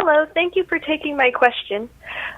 Hello, thank you for taking my question.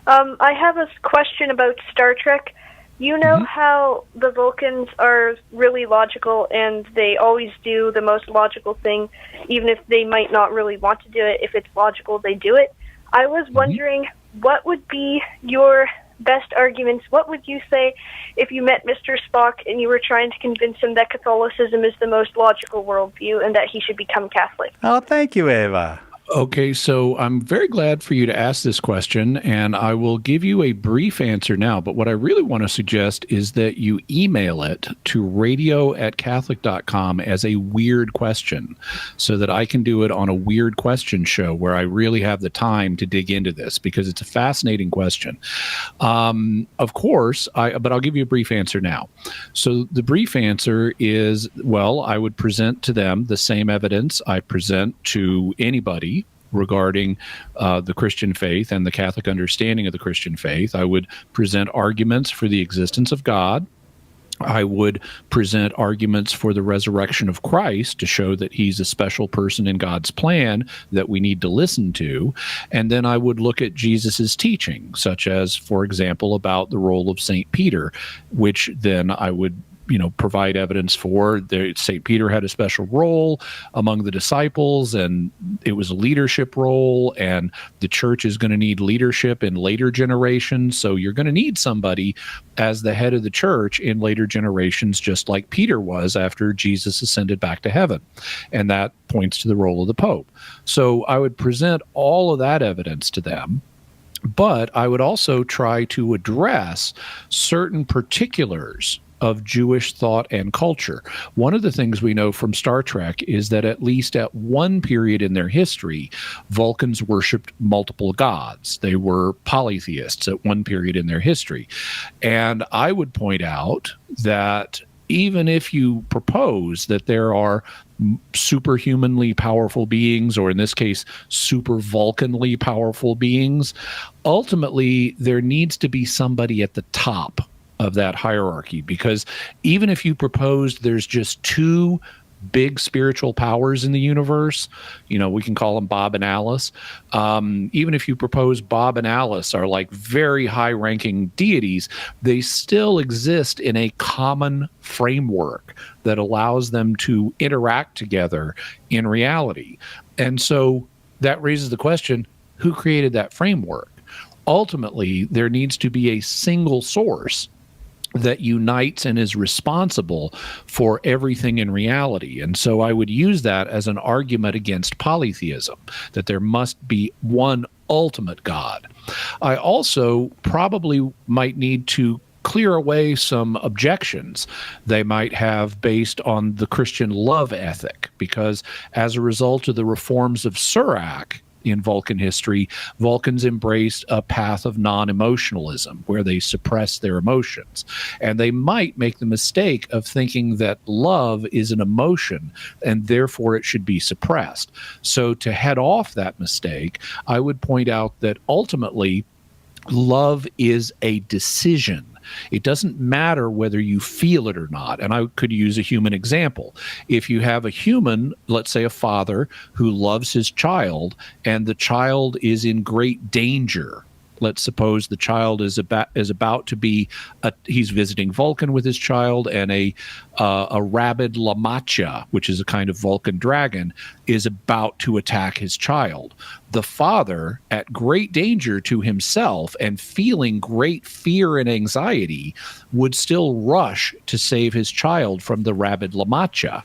I have a question about Star Trek. You know how the Vulcans are really logical and they always do the most logical thing, even if they might not really want to do it. If it's logical, they do it. I was wondering, what would be your best arguments? What would you say if you met Mr. Spock and you were trying to convince him that Catholicism is the most logical worldview and that he should become Catholic? Oh, thank you, Ava. Okay, so I'm very glad for you to ask this question, and I will give you a brief answer now. But what I really want to suggest is that you email it to radio@catholic.com as a weird question so that I can do it on a weird question show where I really have the time to dig into this because it's a fascinating question. Of course, but I'll give you a brief answer now. So the brief answer is, well, I would present to them the same evidence I present to anybody regarding the Christian faith and the Catholic understanding of the Christian faith. I would present arguments for the existence of God. I would present arguments for the resurrection of Christ to show that he's a special person in God's plan that we need to listen to. And then I would look at Jesus's teaching, such as, for example, about the role of St. Peter, which then I would provide evidence for. St. Peter had a special role among the disciples, and it was a leadership role, and the church is going to need leadership in later generations. So you're going to need somebody as the head of the church in later generations, just like Peter was after Jesus ascended back to heaven. And that points to the role of the Pope. So I would present all of that evidence to them. But I would also try to address certain particulars of Jewish thought and culture. One of the things we know from Star Trek is that at least at one period in their history, Vulcans worshipped multiple gods. They were polytheists at one period in their history. And I would point out that even if you propose that there are superhumanly powerful beings, or in this case, super Vulcanly powerful beings, ultimately there needs to be somebody at the top of that hierarchy, because even if you propose there's just two big spiritual powers in the universe, we can call them Bob and Alice. Even if you propose Bob and Alice are like very high-ranking deities, they still exist in a common framework that allows them to interact together in reality. And so that raises the question, who created that framework? Ultimately, there needs to be a single source that unites and is responsible for everything in reality. And so I would use that as an argument against polytheism, that there must be one ultimate God. I also probably might need to clear away some objections they might have based on the Christian love ethic, because as a result of the reforms of Sirach, in Vulcan history, Vulcans embraced a path of non-emotionalism where they suppress their emotions. And they might make the mistake of thinking that love is an emotion and therefore it should be suppressed. So to head off that mistake, I would point out that ultimately love is a decision. It doesn't matter whether you feel it or not. And I could use a human example. If you have a human, let's say a father, who loves his child, and the child is in great danger. Let's suppose the child is about to be, he's visiting Vulcan with his child, and a rabid Lamacha, which is a kind of Vulcan dragon, is about to attack his child. The father, at great danger to himself and feeling great fear and anxiety, would still rush to save his child from the rabid Lamacha.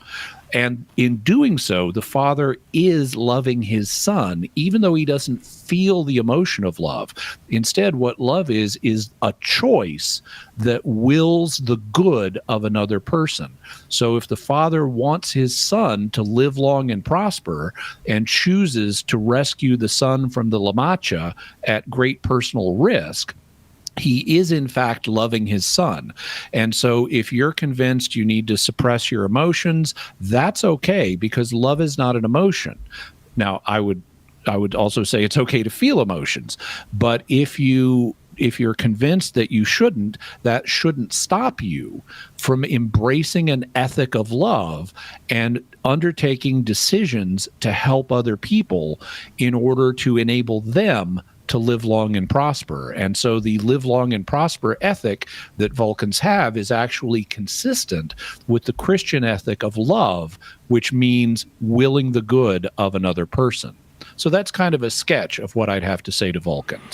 And in doing so, the father is loving his son, even though he doesn't feel the emotion of love. Instead, what love is a choice that wills the good of another person. So if the father wants his son to live long and prosper and chooses to rescue the son from the Lamacha at great personal risk, he is, in fact, loving his son. And so if you're convinced you need to suppress your emotions, that's okay, because love is not an emotion. Now, I would also say it's okay to feel emotions. But if you if you're convinced that you shouldn't, that shouldn't stop you from embracing an ethic of love and undertaking decisions to help other people in order to enable them to live long and prosper. And so the live long and prosper ethic that Vulcans have is actually consistent with the Christian ethic of love, which means willing the good of another person. So that's kind of a sketch of what I'd have to say to Vulcans.